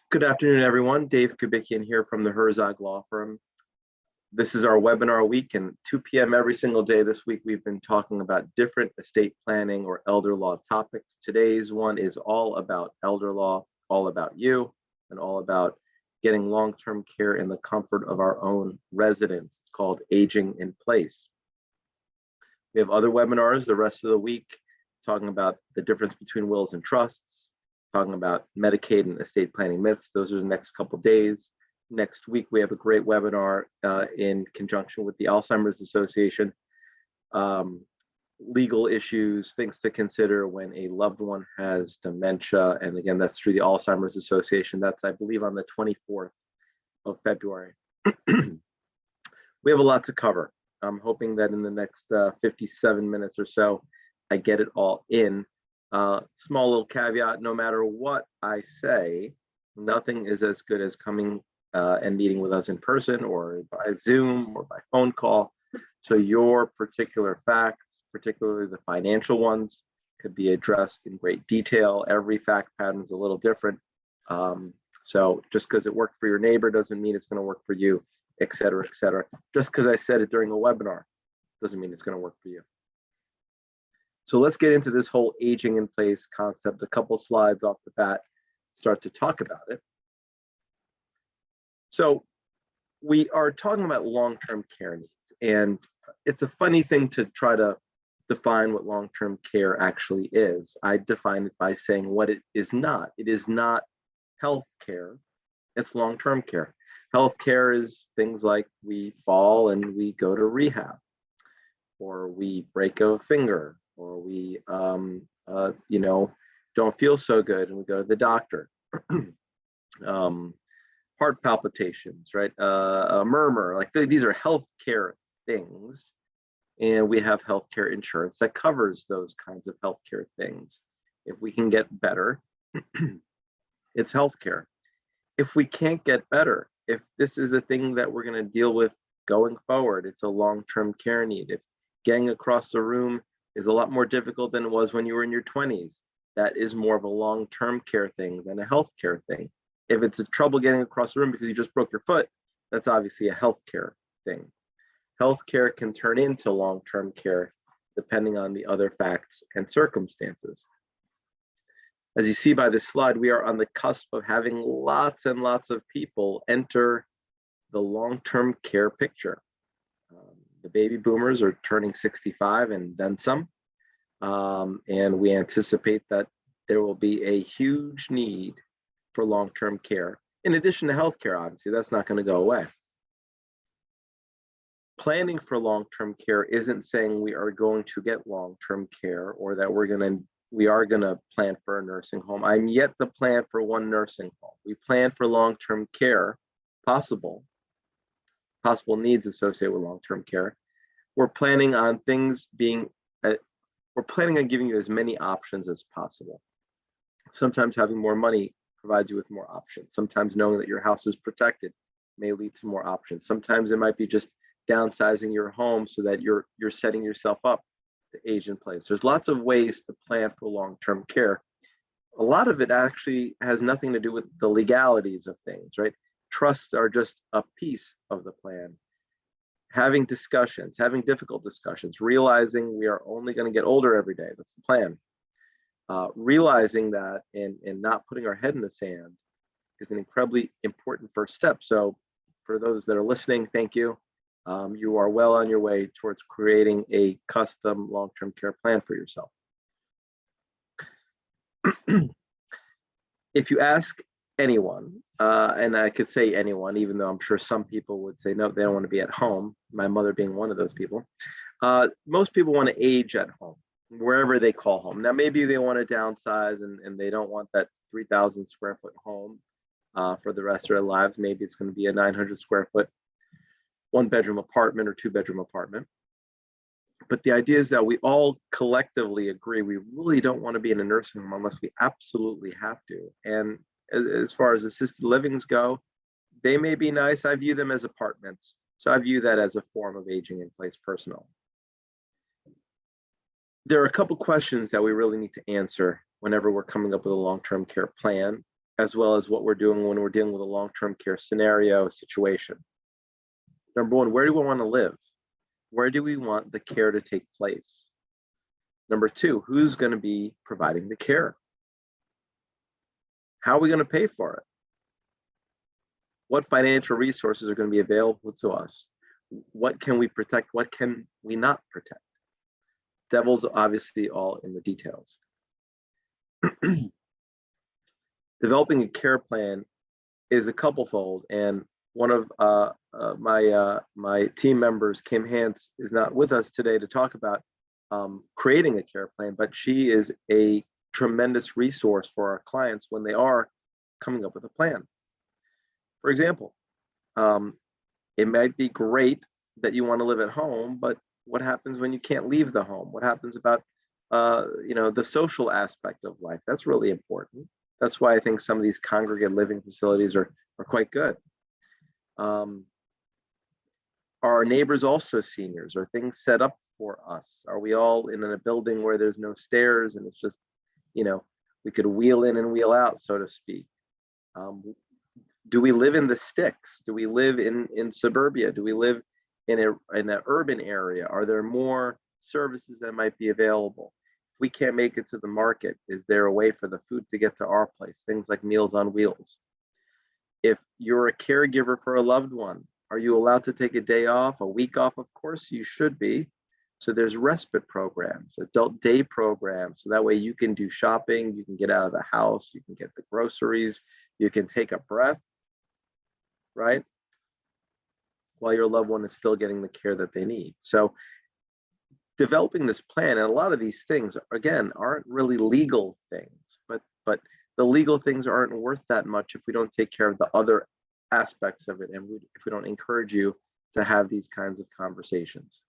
Good afternoon, everyone. Dave KUBIKIAN here from the Herzog Law Firm. This is our webinar week, and 2 p.m. every single day this week, we've been talking about different estate planning or elder law topics. Today's one is all about elder law, all about you, and all about getting long-term care in the comfort of our own residence. It's called Aging in Place. We have other webinars the rest of the week talking about the difference between wills and trusts, talking about Medicaid and estate planning myths. Those are the next couple of days. Next week, we have a great webinar in conjunction with the Alzheimer's Association. Legal issues, things to consider when a loved one has dementia. And again, that's through the Alzheimer's Association. That's, I believe, on the 24th of February. We have a lot to cover. I'm hoping that in the next 57 minutes or so, I get it all in. Small little caveat, no matter what I say, nothing is as good as coming and meeting with us in person or by Zoom or by phone call. So your particular facts, particularly the financial ones, could be addressed in great detail. Every fact pattern is a little different. So just because it worked for your neighbor doesn't mean it's going to work for you, et cetera, et cetera. Just because I said it during a webinar doesn't mean it's going to work for you. So let's get into this whole aging in place concept. A couple slides off the bat, start to talk about it. So we are talking about long-term care needs, and it's a funny thing to try to define what long-term care actually is. I define it by saying what it is not. It is not health care, it's long-term care. Health care is things like we fall and we go to rehab, or we break a finger, or we don't feel so good and we go to the doctor. Heart palpitations, right? A murmur, like these are healthcare things, and we have healthcare insurance that covers those kinds of healthcare things. If we can get better, it's healthcare. If we can't get better, if this is a thing that we're going to deal with going forward, it's a long-term care need. If getting across the room is a lot more difficult than it was when you were in your 20s, that is more of a long-term care thing than a healthcare thing. If it's a trouble getting across the room because you just broke your foot, that's obviously a healthcare thing. Healthcare can turn into long-term care depending on the other facts and circumstances. As you see by this slide, we are on the cusp of having lots and lots of people enter the long-term care picture. The baby boomers are turning 65 and then some, and we anticipate that there will be a huge need for long-term care. In addition to healthcare, obviously, that's not going to go away. Planning for long-term care isn't saying we are going to get long-term care or that we are going to plan for a nursing home. I'm yet to plan for one nursing home. We plan for long-term care, possible needs associated with long-term care. We're planning on things we're planning on giving you as many options as possible. Sometimes having more money provides you with more options. Sometimes knowing that your house is protected may lead to more options. Sometimes it might be just downsizing your home so that you're setting yourself up to age in place. There's lots of ways to plan for long-term care. A lot of it actually has nothing to do with the legalities of things, right? Trusts are just a piece of the plan. Having discussions, having difficult discussions, realizing we are only going to get older every day. That's the plan. Realizing that and not putting our head in the sand is an incredibly important first step. So for those that are listening, thank you. You are well on your way towards creating a custom long-term care plan for yourself. If you ask anyone, and I could say anyone, even though I'm sure some people would say, no, they don't want to be at home, my mother being one of those people. Most people want to age at home, wherever they call home. Now, maybe they want to downsize and they don't want that 3,000 square foot home for the rest of their lives. Maybe it's going to be a 900 square foot, 1-bedroom apartment or 2-bedroom apartment. But the idea is that we all collectively agree we really don't want to be in a nursing home unless we absolutely have to. And as far as assisted livings go, they may be nice. I view them as apartments. So I view that as a form of aging in place personally. there are a couple questions that we really need to answer whenever we're coming up with a long-term care plan, as well as what we're doing when we're dealing with a long-term care scenario situation. Number one, where do we want to live? Where do we want the care to take place? Number two, who's going to be providing the care? How are we going to pay for it? What financial resources are going to be available to us? What can we protect? What can we not protect? Devil's obviously all in the details. Developing a care plan is a couplefold, and one of my team members, Kim Hance, is not with us today to talk about creating a care plan, but she is a tremendous resource for our clients when they are coming up with a plan. For example, it might be great that you want to live at home, but what happens when you can't leave the home? What happens about the social aspect of life? That's really important. That's why I think some of these congregate living facilities are quite good. Are our neighbors also seniors? Are things set up for us? Are we all in a building where there's no stairs and it's just, we could wheel in and wheel out, so to speak? Do we live in the sticks? Do we live in suburbia? Do we live in an urban area? Are there more services that might be available? If we can't make it to the market, is there a way for the food to get to our place? Things like Meals on Wheels. If you're a caregiver for a loved one, are you allowed to take a day off, a week off? Of course you should be. So there's respite programs, adult day programs. So that way you can do shopping, you can get out of the house, you can get the groceries, you can take a breath, right? While your loved one is still getting the care that they need. So developing this plan, and a lot of these things, again, aren't really legal things, but the legal things aren't worth that much if we don't take care of the other aspects of it, and if we don't encourage you to have these kinds of conversations.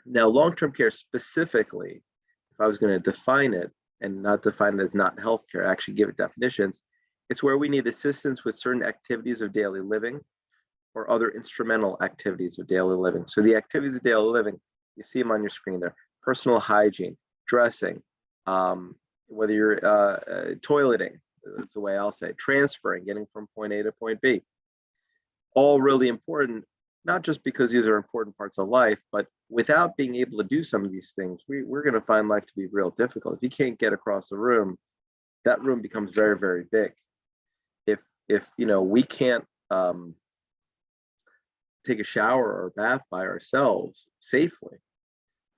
Now, long-term care specifically, if I was going to define it and not define it as not healthcare, actually give it definitions, it's where we need assistance with certain activities of daily living or other instrumental activities of daily living. So the activities of daily living, you see them on your screen there: personal hygiene, dressing, whether you're toileting, that's the way I'll say it, transferring, getting from point A to point B. All really important, not just because these are important parts of life, but without being able to do some of these things, we're going to find life to be real difficult. If you can't get across the room, that room becomes very, very big. If we can't take a shower or bath by ourselves safely,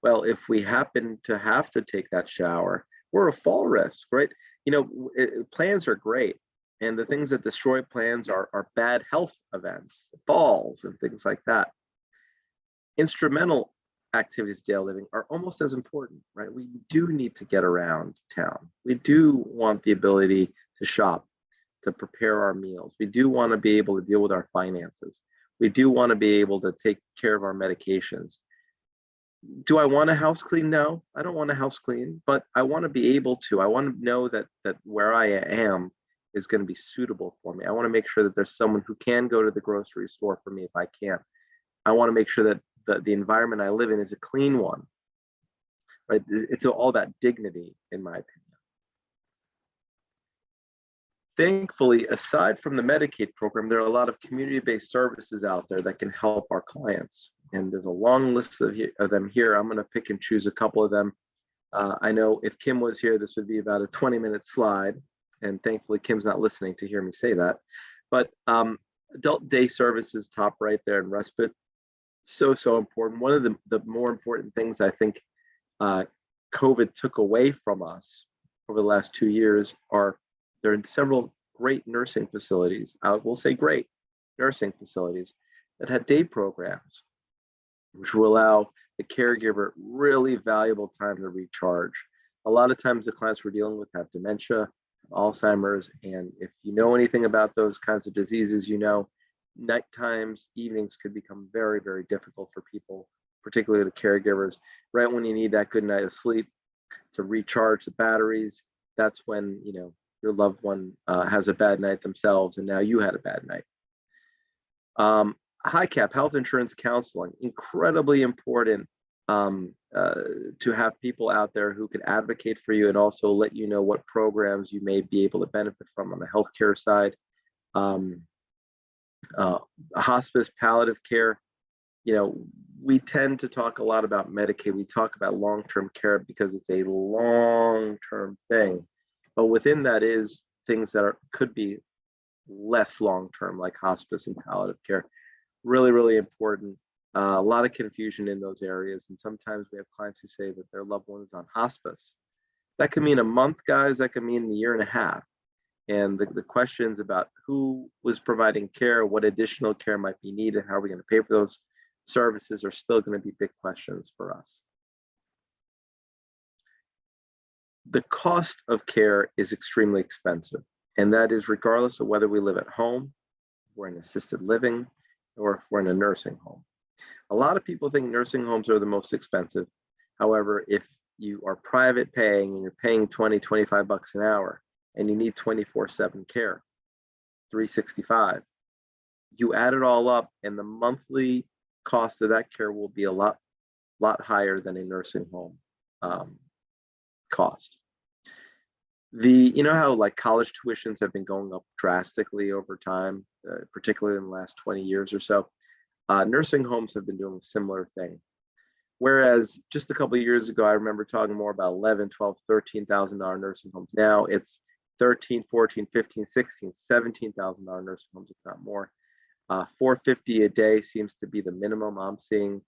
well, if we happen to have to take that shower, we're a fall risk, right? Plans are great, and the things that destroy plans are bad health events, falls and things like that. Instrumental activities of daily living are almost as important, right? We do need to get around town. We do want the ability to shop, to prepare our meals. We do want to be able to deal with our finances. We do want to be able to take care of our medications. Do I want a house clean? No, I don't want a house clean, but I want to be able to. I want to know that where I am is going to be suitable for me. I want to make sure that there's someone who can go to the grocery store for me if I can't. I want to make sure that the environment I live in is a clean one, right? It's all about dignity, in my opinion. Thankfully, aside from the Medicaid program, there are a lot of community-based services out there that can help our clients. And there's a long list of them here. I'm going to pick and choose a couple of them. I know if Kim was here, this would be about a 20-minute slide. And thankfully, Kim's not listening to hear me say that. But adult day services, top right there, and respite, so important. One of the more important things I think COVID took away from us over the last 2 years are there are several great nursing facilities, I will say great nursing facilities, that had day programs, which will allow the caregiver really valuable time to recharge. A lot of times the clients we're dealing with have dementia, Alzheimer's, and if you know anything about those kinds of diseases, night times, evenings could become very, very difficult for people, particularly the caregivers. Right when you need that good night of sleep to recharge the batteries, that's when your loved one has a bad night themselves, and now you had a bad night. HICAP, health insurance counseling, incredibly important to have people out there who can advocate for you and also let you know what programs you may be able to benefit from on the healthcare side. Um, Hospice, palliative care, we tend to talk a lot about Medicaid. We talk about long-term care because it's a long-term thing, but within that is things that could be less long-term, like hospice and palliative care. Really, really important. A lot of confusion in those areas, and sometimes we have clients who say that their loved one is on hospice. That could mean a month, guys. That could mean a year and a half. And the questions about who was providing care, what additional care might be needed, how are we going to pay for those services are still going to be big questions for us. The cost of care is extremely expensive, and that is regardless of whether we live at home, we're in assisted living, or if we're in a nursing home. A lot of people think nursing homes are the most expensive. However, if you are private paying and you're paying 20, 25 bucks an hour and you need 24/7 care, 365, you add it all up and the monthly cost of that care will be a lot higher than a nursing home cost. You know how like college tuitions have been going up drastically over time, particularly in the last 20 years or so. Nursing homes have been doing a similar thing. Whereas just a couple of years ago, I remember talking more about $11,000, $12,000, $13,000 nursing homes. Now it's $13,000, $14,000, $15,000, $16,000, $17,000 nursing homes, if not more. $450 a day seems to be the minimum I'm seeing.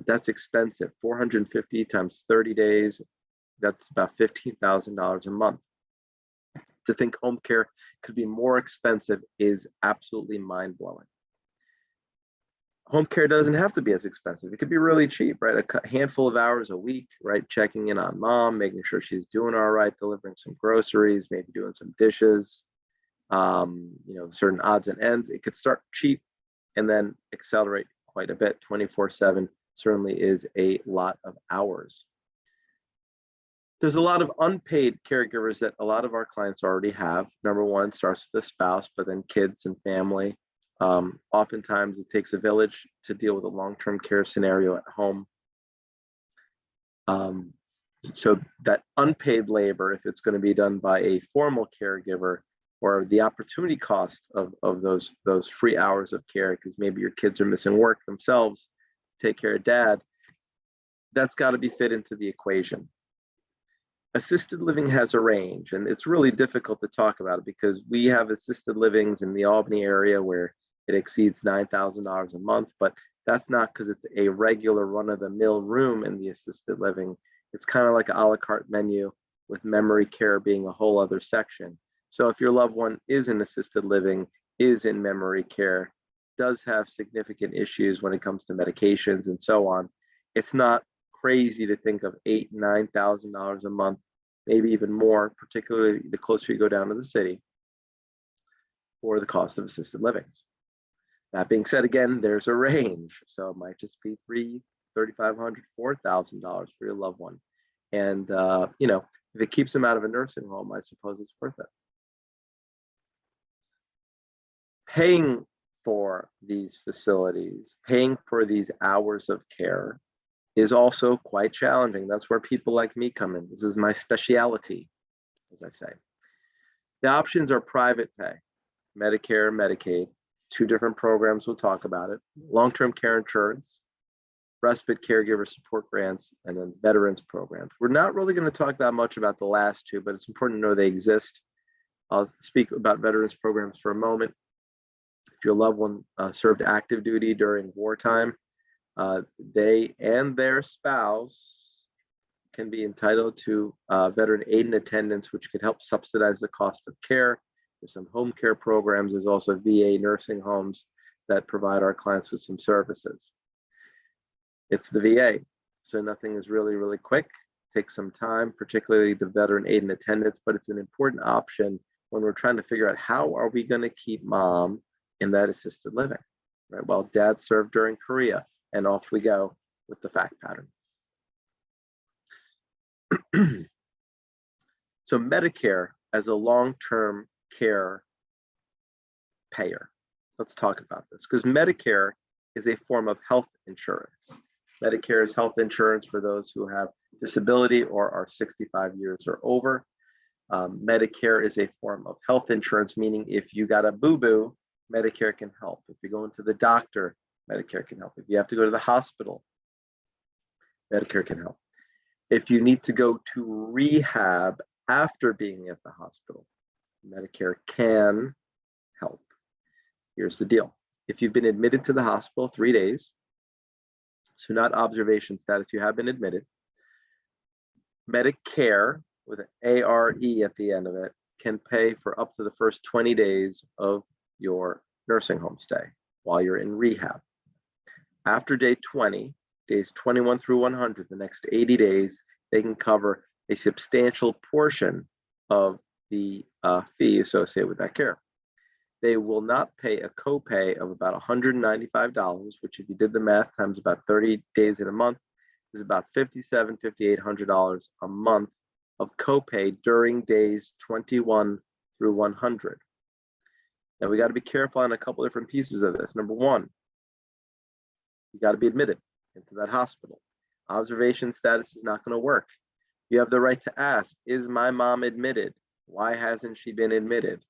That's expensive. $450 times 30 days, that's about $15,000 a month. To think home care could be more expensive is absolutely mind-blowing. Home care doesn't have to be as expensive. It could be really cheap, right? A handful of hours a week, right? Checking in on mom, making sure she's doing all right, delivering some groceries, maybe doing some dishes, certain odds and ends. It could start cheap and then accelerate quite a bit. 24/7 certainly is a lot of hours. There's a lot of unpaid caregivers that a lot of our clients already have. Number one, starts with the spouse, but then kids and family. Oftentimes it takes a village to deal with a long-term care scenario at home. So that unpaid labor, if it's going to be done by a formal caregiver, or the opportunity cost of those free hours of care, because maybe your kids are missing work themselves, take care of dad, that's got to be fit into the equation. Assisted living has a range, and it's really difficult to talk about it because we have assisted livings in the Albany area where it exceeds $9,000 a month, but that's not because it's a regular run-of-the-mill room in the assisted living. It's kind of like an a la carte menu with memory care being a whole other section. So if your loved one is in assisted living, is in memory care, does have significant issues when it comes to medications and so on, it's not crazy to think of $8,000, $9,000 a month, maybe even more, particularly the closer you go down to the city, for the cost of assisted livings. That being said, again, there's a range. So it might just be $3,000, $3,500, $4,000 for your loved one. And, if it keeps them out of a nursing home, I suppose it's worth it. Paying for these facilities, paying for these hours of care is also quite challenging. That's where people like me come in. This is my specialty, as I say. The options are private pay, Medicare, Medicaid, two different programs, we'll talk about it, long-term care insurance, respite caregiver support grants, and then veterans programs. We're not really going to talk that much about the last two, but it's important to know they exist. I'll speak about veterans programs for a moment. If your loved one served active duty during wartime, they and their spouse can be entitled to veteran aid and attendance, which could help subsidize the cost of care. There's some home care programs. There's also VA nursing homes that provide our clients with some services. It's the VA, so nothing is really, really quick. Takes some time, particularly the veteran aid and attendance, but it's an important option when we're trying to figure out how are we going to keep mom in that assisted living, right? Well, dad served during Korea, and off we go with the fact pattern. So Medicare as a long-term care payer. Let's talk about this because Medicare is a form of health insurance. Medicare is health insurance for those who have disability or are 65 years or over. Medicare is a form of health insurance, meaning if you got a boo-boo, Medicare can help. If you're going to the doctor, Medicare can help. If you have to go to the hospital, Medicare can help. If you need to go to rehab after being at the hospital, Medicare can help. Here's the deal. If you've been admitted to the hospital 3 days, so not observation status, you have been admitted, Medicare, with an A-R-E at the end of it, can pay for up to the first 20 days of your nursing home stay while you're in rehab. After day 20, days 21 through 100, the next 80 days, they can cover a substantial portion of the fee associated with that care. They will not pay a copay of about $195, which if you did the math times about 30 days in a month, is about $5,700, $5,800 a month of copay during days 21 through 100. Now we got to be careful on a couple different pieces of this. Number one, you got to be admitted into that hospital. Observation status is not going to work. You have the right to ask, is my mom admitted? Why hasn't she been admitted?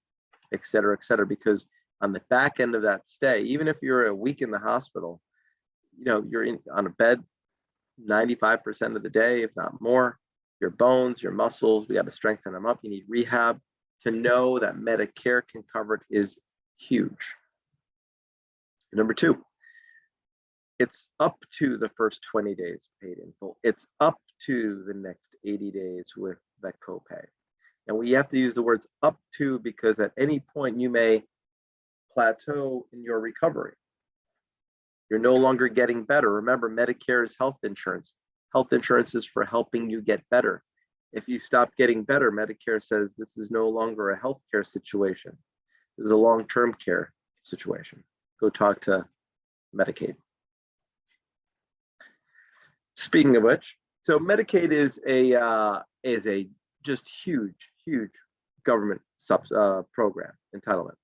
Et cetera, because on the back end of that stay, even if you're a week in the hospital, you're on a bed 95% of the day, if not more. Your bones, your muscles, we got to strengthen them up. You need rehab. To know that Medicare can cover it is huge. Number two, it's up to the first 20 days paid in full. It's up to the next 80 days with that copay. And we have to use the words up to because at any point you may plateau in your recovery. You're no longer getting better. Remember, Medicare is health insurance. Health insurance is for helping you get better. If you stop getting better, Medicare says this is no longer a healthcare situation. This is a long-term care situation. Go talk to Medicaid. Speaking of which, so Medicaid is a just huge government program entitlement.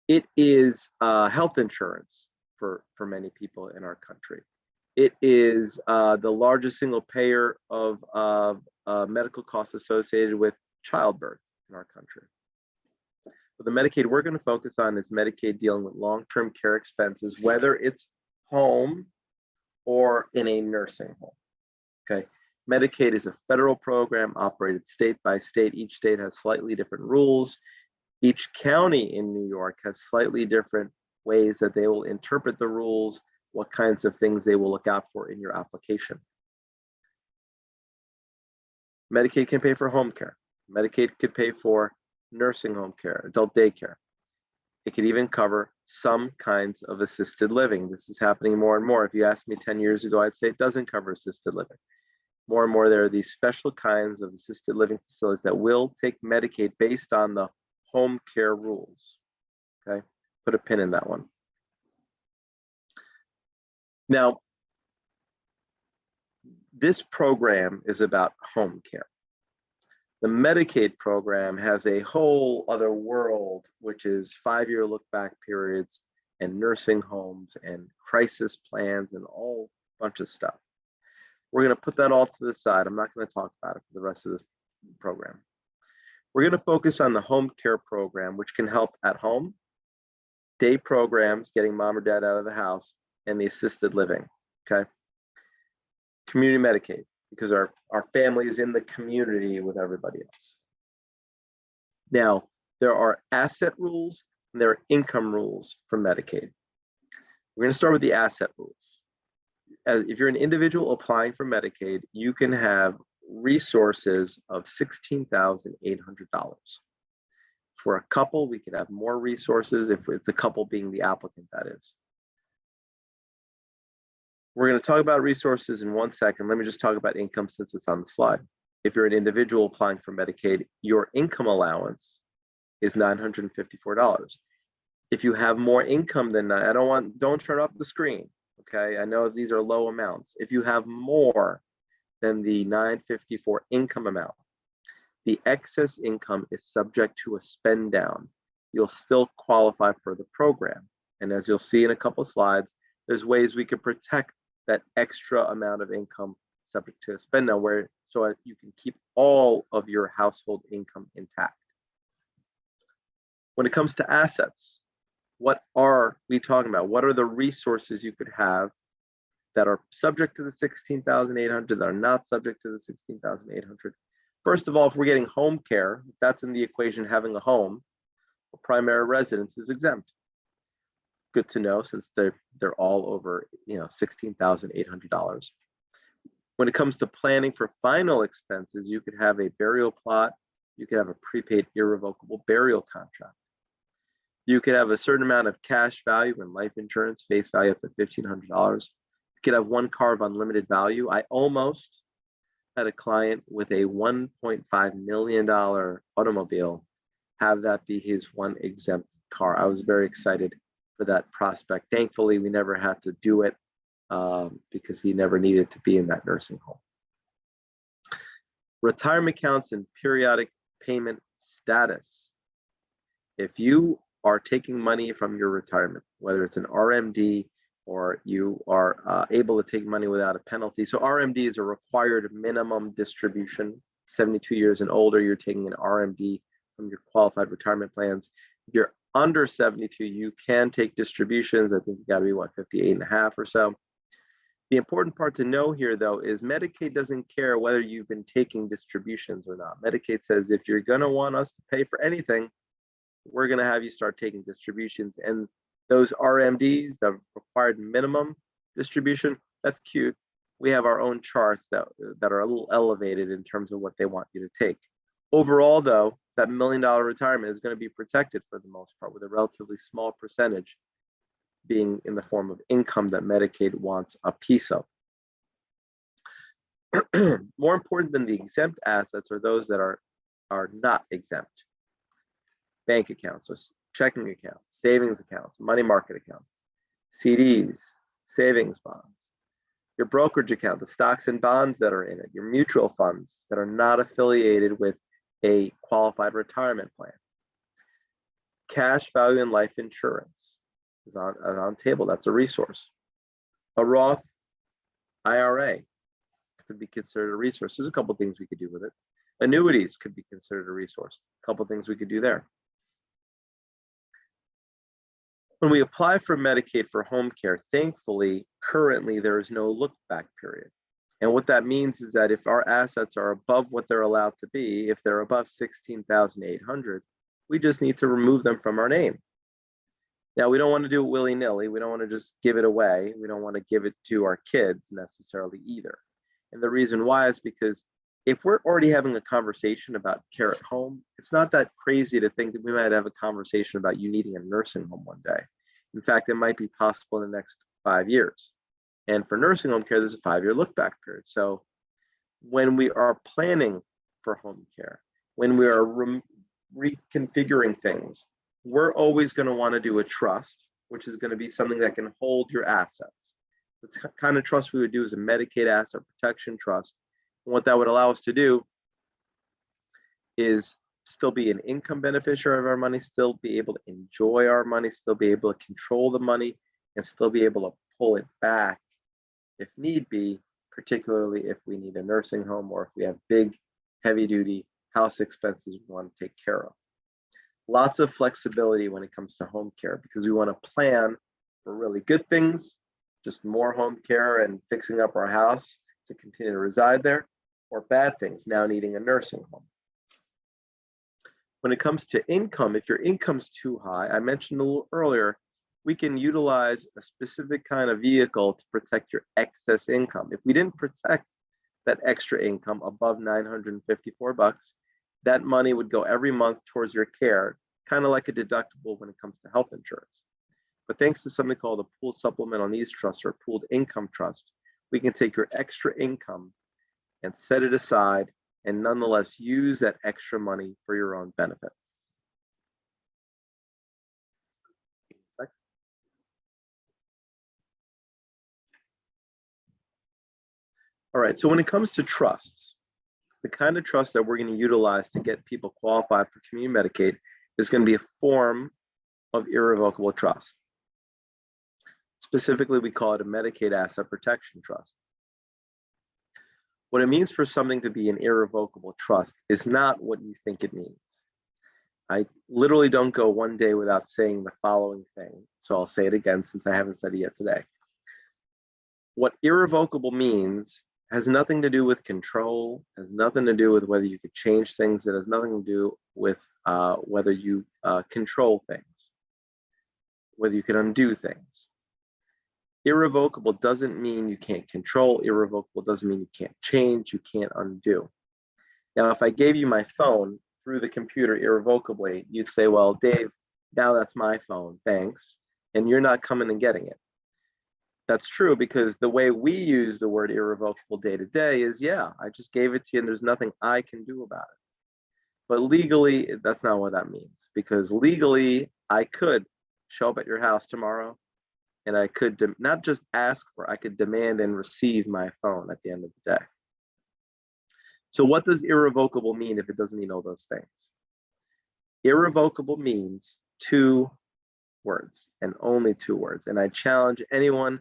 It is health insurance for many people in our country. It is the largest single payer of medical costs associated with childbirth in our country. But the Medicaid we're going to focus on is Medicaid dealing with long-term care expenses, whether it's home or in a nursing home. Okay. Medicaid is a federal program operated state by state. Each state has slightly different rules. Each county in New York has slightly different ways that they will interpret the rules, what kinds of things they will look out for in your application. Medicaid can pay for home care. Medicaid could pay for nursing home care, adult daycare. It could even cover some kinds of assisted living. This is happening more and more. If you asked me 10 years ago, I'd say it doesn't cover assisted living. More and more, there are these special kinds of assisted living facilities that will take Medicaid based on the home care rules. Okay, put a pin in that one. Now, this program is about home care. The Medicaid program has a whole other world, which is 5-year look-back periods and nursing homes and crisis plans and all bunch of stuff. We're going to put that all to the side. I'm not going to talk about it for the rest of this program. We're going to focus on the home care program, which can help at home, day programs, getting mom or dad out of the house, and the assisted living, okay? Community Medicaid, because our family is in the community with everybody else. Now, there are asset rules and there are income rules for Medicaid. We're going to start with the asset rules. If you're an individual applying for Medicaid, you can have resources of $16,800. For a couple, we could have more resources if it's a couple being the applicant, that is. We're going to talk about resources in 1 second. Let me just talk about income since it's on the slide. If you're an individual applying for Medicaid, your income allowance is $954. If you have more income than that, don't turn off the screen. Okay, I know these are low amounts. If you have more than the $954 income amount, the excess income is subject to a spend down. You'll still qualify for the program. And as you'll see in a couple of slides, there's ways we can protect that extra amount of income subject to spend now, where so you can keep all of your household income intact. When it comes to assets, what are we talking about? What are the resources you could have that are subject to the 16,800, that are not subject to the 16,800? First of all, if we're getting home care, if that's in the equation, having a home, a primary residence is exempt. Good to know, since they're all over $16,800. When it comes to planning for final expenses, you could have a burial plot, you could have a prepaid irrevocable burial contract. You could have a certain amount of cash value in life insurance, face value up to $1,500. You could have one car of unlimited value. I almost had a client with a $1.5 million automobile have that be his one exempt car. I was very excited for that prospect. Thankfully, we never had to do it because he never needed to be in that nursing home. Retirement accounts and periodic payment status. If you are taking money from your retirement, whether it's an RMD or you are able to take money without a penalty. So RMD is a required minimum distribution. 72 years and older, you're taking an RMD from your qualified retirement plans. If you're under 72, you can take distributions. I think you got to be, 58 and a half or so. The important part to know here, though, is Medicaid doesn't care whether you've been taking distributions or not. Medicaid says if you're going to want us to pay for anything, we're going to have you start taking distributions. And those RMDs, the required minimum distribution, that's cute. We have our own charts that are a little elevated in terms of what they want you to take. Overall, though, that $1 million retirement is going to be protected for the most part, with a relatively small percentage being in the form of income that Medicaid wants a piece of. More important than the exempt assets are those that are not exempt. Bank accounts, so checking accounts, savings accounts, money market accounts, CDs, savings bonds, your brokerage account, the stocks and bonds that are in it, your mutual funds that are not affiliated with a qualified retirement plan. Cash value and life insurance is on table. That's a resource. A Roth IRA could be considered a resource. There's a couple things we could do with it. Annuities could be considered a resource. A couple things we could do there. When we apply for Medicaid for home care, thankfully, currently there is no look back period. And what that means is that if our assets are above what they're allowed to be, if they're above 16,800, we just need to remove them from our name. Now, we don't want to do it willy-nilly. We don't want to just give it away. We don't want to give it to our kids necessarily either. And the reason why is because if we're already having a conversation about care at home, it's not that crazy to think that we might have a conversation about you needing a nursing home one day. In fact, it might be possible in the next 5 years. And for nursing home care, there's a 5-year look back period. So when we are planning for home care, when we are reconfiguring things, we're always going to want to do a trust, which is going to be something that can hold your assets. The kind of trust we would do is a Medicaid asset protection trust. And what that would allow us to do is still be an income beneficiary of our money, still be able to enjoy our money, still be able to control the money, and still be able to pull it back if need be, particularly if we need a nursing home or if we have big, heavy-duty house expenses we want to take care of. Lots of flexibility when it comes to home care because we want to plan for really good things, just more home care and fixing up our house to continue to reside there, or bad things, now needing a nursing home. When it comes to income, if your income's too high, I mentioned a little earlier, we can utilize a specific kind of vehicle to protect your excess income. If we didn't protect that extra income above $954, that money would go every month towards your care, kind of like a deductible when it comes to health insurance. But thanks to something called a pooled supplemental needs trust or pooled income trust, we can take your extra income and set it aside and nonetheless use that extra money for your own benefit. All right, so when it comes to trusts, the kind of trust that we're going to utilize to get people qualified for community Medicaid is going to be a form of irrevocable trust. Specifically, we call it a Medicaid asset protection trust. What it means for something to be an irrevocable trust is not what you think it means. I literally don't go one day without saying the following thing. So I'll say it again since I haven't said it yet today. What irrevocable means has nothing to do with control, has nothing to do with whether you could change things. It has nothing to do with whether you control things, whether you can undo things. Irrevocable doesn't mean you can't control. Irrevocable doesn't mean you can't change, you can't undo. Now, if I gave you my phone through the computer irrevocably, you'd say, well, Dave, now that's my phone, thanks. And you're not coming and getting it. That's true, because the way we use the word irrevocable day to day is, yeah, I just gave it to you and there's nothing I can do about it. But legally, that's not what that means, because legally, I could show up at your house tomorrow and I could not just ask for, I could demand and receive my phone at the end of the day. So what does irrevocable mean if it doesn't mean all those things? Irrevocable means two words and only two words. And I challenge anyone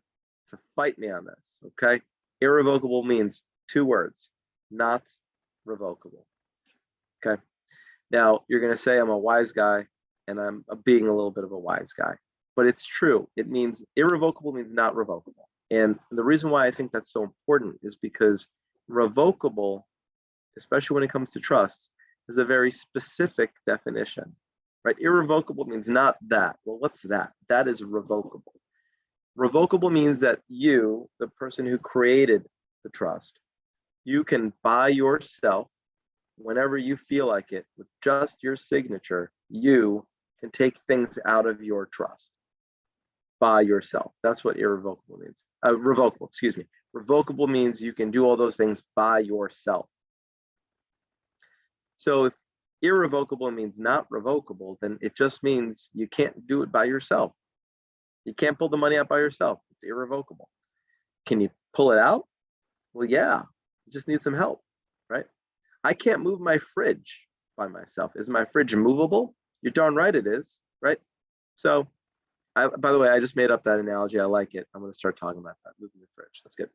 to fight me on this, okay? Irrevocable means two words, not revocable, okay? Now, you're gonna say I'm a wise guy, and I'm being a little bit of a wise guy, but it's true. It means irrevocable means not revocable. And the reason why I think that's so important is because revocable, especially when it comes to trusts, is a very specific definition, right? Irrevocable means not that. Well, what's that? That is revocable. Revocable means that you, the person who created the trust, you can by yourself, whenever you feel like it, with just your signature, you can take things out of your trust by yourself. That's what irrevocable means. Revocable, excuse me. Revocable means you can do all those things by yourself. So if irrevocable means not revocable, then it just means you can't do it by yourself. You can't pull the money out by yourself. It's irrevocable. Can you pull it out? Well, yeah, you just need some help, right? I can't move my fridge by myself. Is my fridge movable? You're darn right it is, right? So, by the way, I just made up that analogy. I like it. I'm going to start talking about that, moving the fridge. That's good.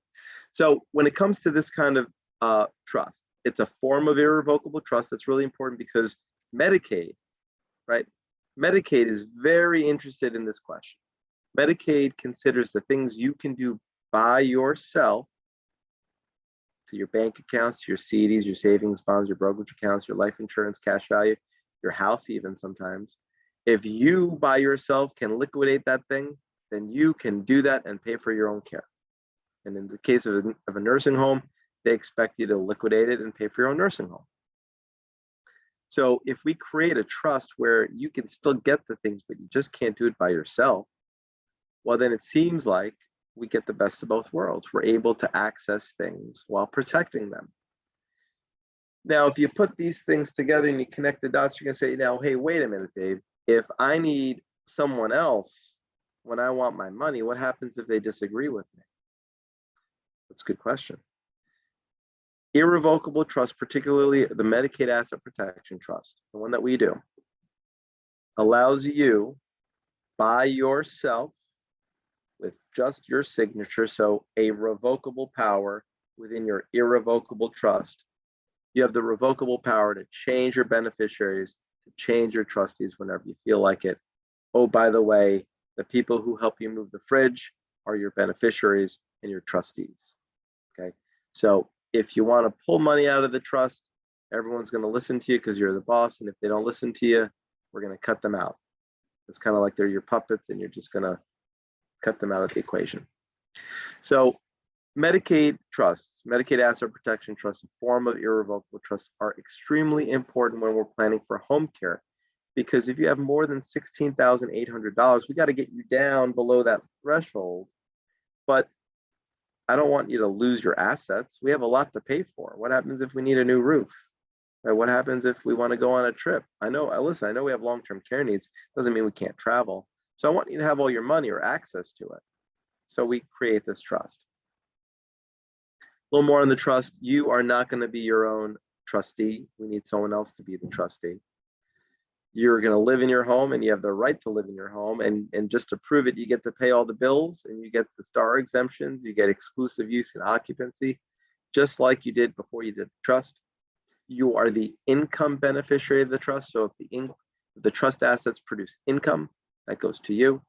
So when it comes to this kind of trust, it's a form of irrevocable trust that's really important because Medicaid, right? Medicaid is very interested in this question. Medicaid considers the things you can do by yourself, to your bank accounts, your CDs, your savings bonds, your brokerage accounts, your life insurance, cash value, your house even sometimes. If you by yourself can liquidate that thing, then you can do that and pay for your own care. And in the case of a nursing home, they expect you to liquidate it and pay for your own nursing home. So if we create a trust where you can still get the things, but you just can't do it by yourself, well, then it seems like we get the best of both worlds. We're able to access things while protecting them. Now, if you put these things together and you connect the dots, you're gonna say, now, hey, wait a minute, Dave. If I need someone else when I want my money, what happens if they disagree with me? That's a good question. Irrevocable trust, particularly the Medicaid Asset Protection Trust, the one that we do, allows you by yourself with just your signature, so a revocable power within your irrevocable trust. You have the revocable power to change your beneficiaries, to change your trustees whenever you feel like it. Oh, by the way, the people who help you move the fridge are your beneficiaries and your trustees, okay? So if you want to pull money out of the trust, everyone's going to listen to you because you're the boss, and if they don't listen to you, we're going to cut them out. It's kind of like they're your puppets and you're just going to cut them out of the equation. So Medicaid trusts, Medicaid Asset Protection Trusts, a form of irrevocable trusts, are extremely important when we're planning for home care, because if you have more than $16,800, we got to get you down below that threshold. But I don't want you to lose your assets. We have a lot to pay for. What happens if we need a new roof? Or what happens if we want to go on a trip? I know we have long-term care needs. Doesn't mean we can't travel. So I want you to have all your money or access to it. So we create this trust. A little more on the trust. You are not going to be your own trustee. We need someone else to be the trustee. You're going to live in your home and you have the right to live in your home. And just to prove it, you get to pay all the bills and you get the star exemptions, you get exclusive use and occupancy, just like you did before you did the trust. You are the income beneficiary of the trust. So if the trust assets produce income, that goes to you.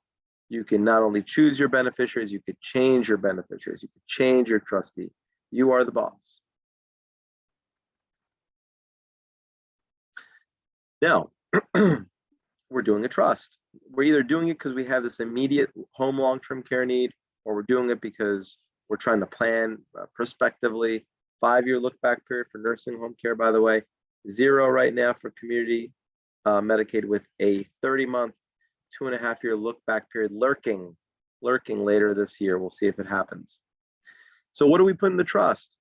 You can not only choose your beneficiaries, you could change your beneficiaries, you could change your trustee. You are the boss. Now, we're doing a trust. We're either doing it because we have this immediate home long-term care need, or we're doing it because we're trying to plan prospectively. 5-year look-back period for nursing home care, by the way. 0 right now for community Medicaid, with a 30-month, 2.5-year look-back period lurking later this year. We'll see if it happens. So what do we put in the trust?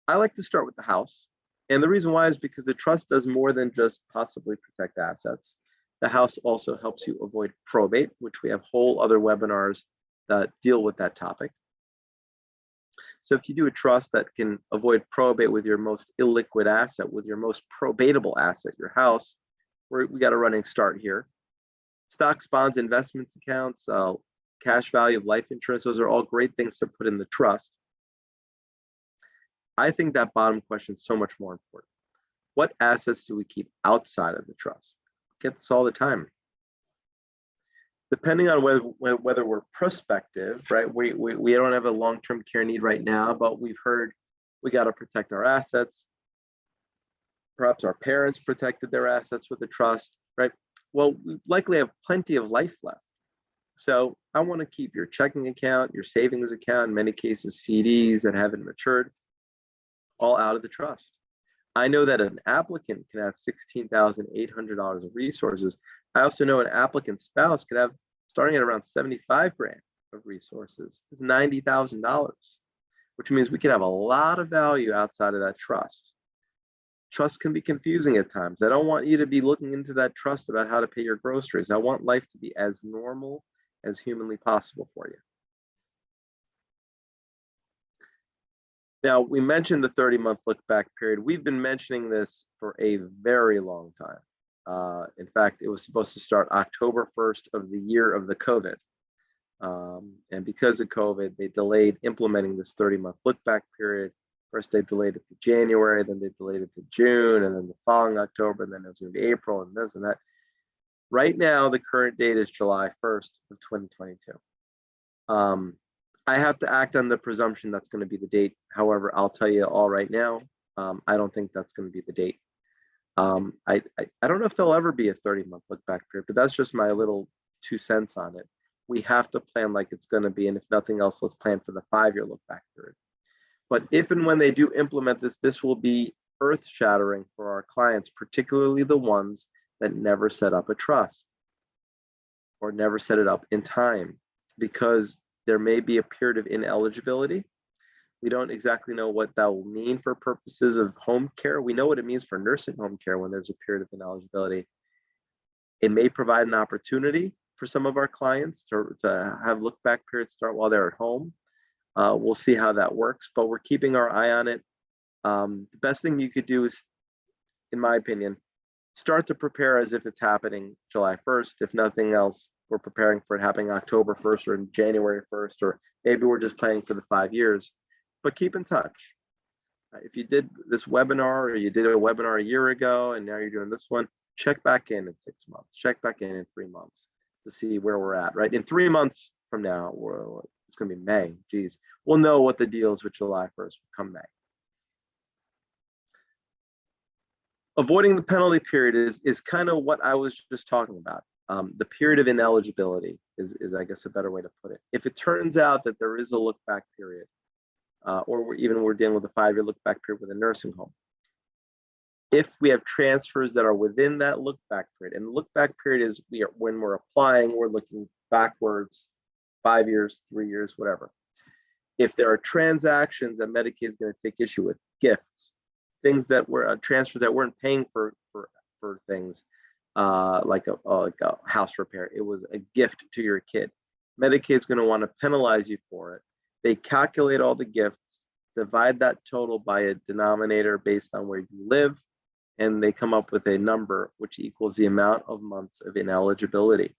I like to start with the house. And the reason why is because the trust does more than just possibly protect assets. The house also helps you avoid probate, which we have whole other webinars that deal with that topic. So if you do a trust that can avoid probate with your most illiquid asset, with your most probatable asset, your house, we got a running start here. Stocks, bonds, investments accounts, cash value of life insurance, those are all great things to put in the trust. I think that bottom question is so much more important. What assets do we keep outside of the trust? I get this all the time. Depending on whether we're prospective, right? We don't have a long-term care need right now, but we've heard we got to protect our assets. Perhaps our parents protected their assets with the trust, right? Well, we likely have plenty of life left. So I want to keep your checking account, your savings account, in many cases CDs that haven't matured, all out of the trust. I know that an applicant can have $16,800 of resources. I also know an applicant's spouse could have, starting at around 75 grand of resources. It's $90,000, which means we could have a lot of value outside of that trust. Trust can be confusing at times. I don't want you to be looking into that trust about how to pay your groceries. I want life to be as normal as humanly possible for you. Now, we mentioned the 30-month look-back period. We've been mentioning this for a very long time. In fact, it was supposed to start October 1st of the year of the COVID. And because of COVID, they delayed implementing this 30-month look-back period. First, they delayed it to January, then they delayed it to June, and then the following October, and then it was going to be April, and this and that. Right now, the current date is July 1st of 2022. I have to act on the presumption that's going to be the date. However, I'll tell you all right now, I don't think that's going to be the date. I don't know if there'll ever be a 30-month look-back period, but that's just my little 2 cents on it. We have to plan like it's going to be, and if nothing else, let's plan for the 5-year look-back period. But if and when they do implement this, this will be earth-shattering for our clients, particularly the ones that never set up a trust or never set it up in time, because there may be a period of ineligibility. We don't exactly know what that will mean for purposes of home care. We know what it means for nursing home care when there's a period of ineligibility. It may provide an opportunity for some of our clients to have look-back periods start while they're at home. We'll see how that works, but we're keeping our eye on it. The best thing you could do is, in my opinion, start to prepare as if it's happening July 1st. If nothing else, we're preparing for it happening October 1st or January 1st, or maybe we're just planning for the 5 years. But keep in touch. If you did this webinar, or you did a webinar a year ago and now you're doing this one, check back in 6 months, check back in 3 months to see where we're at, right? In 3 months from now, it's going to be May. Geez, we'll know what the deal is with July 1st come May. Avoiding the penalty period is kind of what I was just talking about. The period of ineligibility is, I guess, a better way to put it. If it turns out that there is a look-back period, or we're dealing with a 5-year look-back period with a nursing home, if we have transfers that are within that look-back period, and the look-back period is when we're applying, we're looking backwards 5 years, 3 years, whatever. If there are transactions that Medicaid is going to take issue with, gifts, things that were transfers that weren't paying for things, like a house repair, it was a gift to your kid. Medicaid is going to want to penalize you for it. They calculate all the gifts, divide that total by a denominator based on where you live, and they come up with a number which equals the amount of months of ineligibility.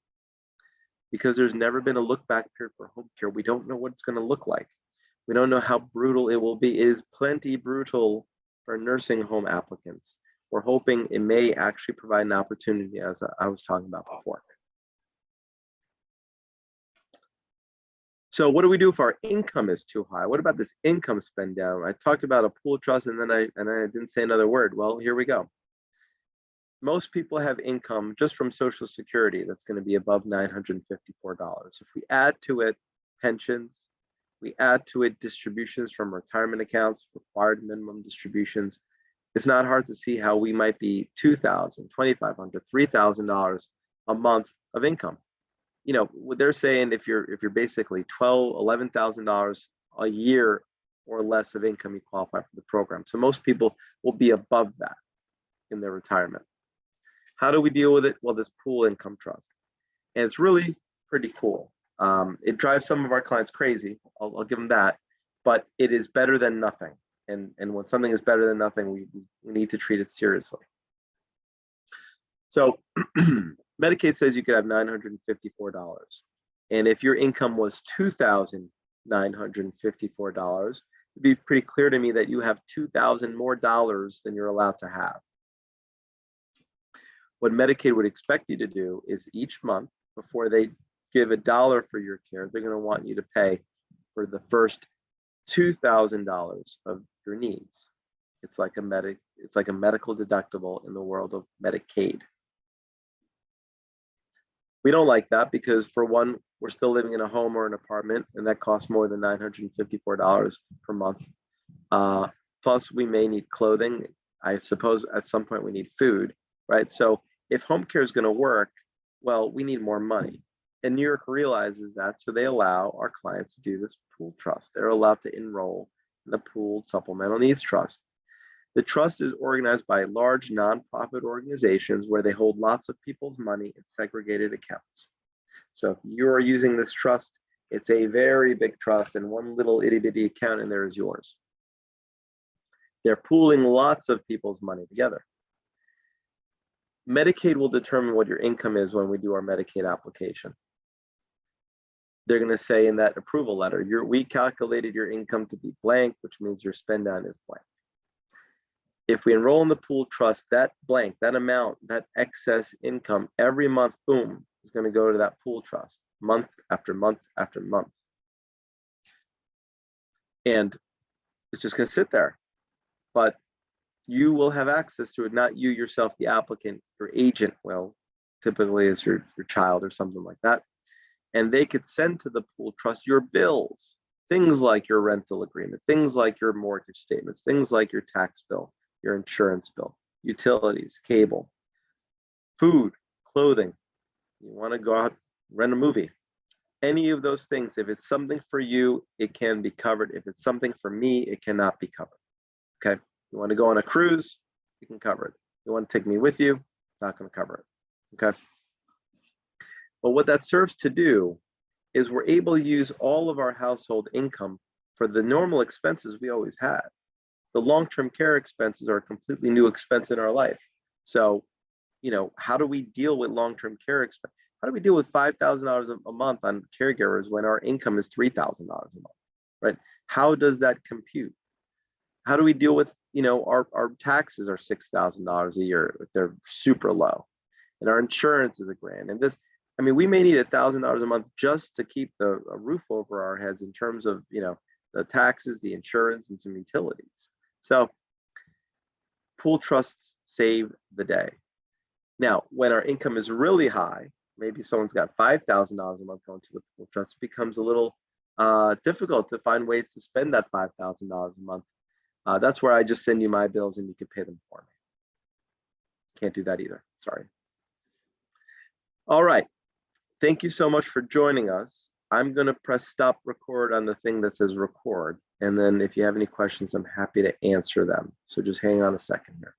Because there's never been a look back period for home care, we don't know what it's going to look like. We don't know how brutal it will be. It is plenty brutal for nursing home applicants. We're hoping it may actually provide an opportunity, as I was talking about before. So what do we do if our income is too high? What about this income spend down? I talked about a pool trust and then I didn't say another word. Well, here we go. Most people have income just from Social Security that's going to be above $954. If we add to it pensions, we add to it distributions from retirement accounts, required minimum distributions, it's not hard to see how we might be $2,000, $2,500, $3,000 a month of income. You know, they're saying if you're basically $12,000, $11,000 a year or less of income, you qualify for the program. So most people will be above that in their retirement. How do we deal with it? Well, this pool income trust, and it's really pretty cool. It drives some of our clients crazy. I'll give them that, but it is better than nothing. And when something is better than nothing, we need to treat it seriously. So Medicaid says you could have $954. And if your income was $2,954, it'd be pretty clear to me that you have $2,000 more dollars than you're allowed to have. What Medicaid would expect you to do is each month, before they give $1 for your care, they're going to want you to pay for the first $2,000 of your needs. It's like a medical deductible in the world of Medicaid. We don't like that because, for one, we're still living in a home or an apartment, and that costs more than $954 per month. Plus, we may need clothing. I suppose at some point we need food, right? So if home care is going to work, well, we need more money. And New York realizes that, so they allow our clients to do this pool trust. They're allowed to enroll in the pooled supplemental needs trust. The trust is organized by large nonprofit organizations where they hold lots of people's money in segregated accounts. So if you're using this trust, it's a very big trust, and one little itty bitty account in there is yours. They're pooling lots of people's money together. Medicaid will determine what your income is when we do our Medicaid application. They're going to say in that approval letter, we calculated your income to be blank, which means your spend down is blank. If we enroll in the pool trust, that blank, that amount, that excess income, every month, boom, is going to go to that pool trust, month after month after month. And it's just going to sit there. But you will have access to it, not you yourself, the applicant, your agent will, typically is your child or something like that. And they could send to the pool trust your bills, things like your rental agreement, things like your mortgage statements, things like your tax bill, your insurance bill, utilities, cable, food, clothing. You want to go out, rent a movie. Any of those things, if it's something for you, it can be covered. If it's something for me, it cannot be covered. Okay. You want to go on a cruise, you can cover it. You want to take me with you, not going to cover it. Okay. But what that serves to do is we're able to use all of our household income for the normal expenses we always had. The long-term care expenses are a completely new expense in our life. So, you know, how do we deal with long-term care expense? How do we deal with $5,000 a month on caregivers when our income is $3,000 a month, right? How does that compute? How do we deal with, you know, our taxes are $6,000 a year if they're super low, and our insurance is $1,000. And this, I mean, we may need $1,000 a month just to keep a roof over our heads in terms of, you know, the taxes, the insurance, and some utilities. So pool trusts save the day. Now, when our income is really high, maybe someone's got $5,000 a month going to the pool trust, it becomes a little difficult to find ways to spend that $5,000 a month. That's where I just send you my bills and you can pay them for me. Can't do that either, sorry. All right, thank you so much for joining us. I'm gonna press stop record on the thing that says record. And then if you have any questions, I'm happy to answer them. So just hang on a second here.